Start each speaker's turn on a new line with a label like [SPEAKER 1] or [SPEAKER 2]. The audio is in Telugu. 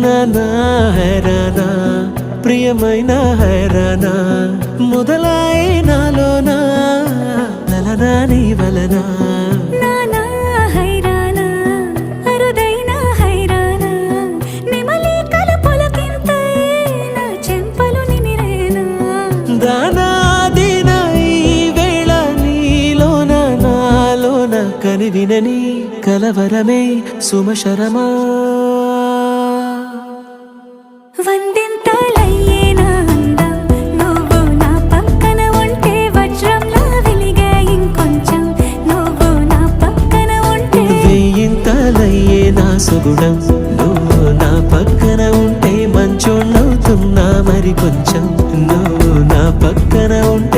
[SPEAKER 1] నానా హైరానా ప్రియమైన హైరానా మొదలాయి నాలోనా లలనా నీ వలనా
[SPEAKER 2] నానా హైరానా అరుదైన హైరానా నెమలి కలపులకింతై నా చెంపలు నిమిరేనా
[SPEAKER 1] దానాదిన ఈ వేళ నీలోన నాలోన కనివినని కలవరమే సుమశరమా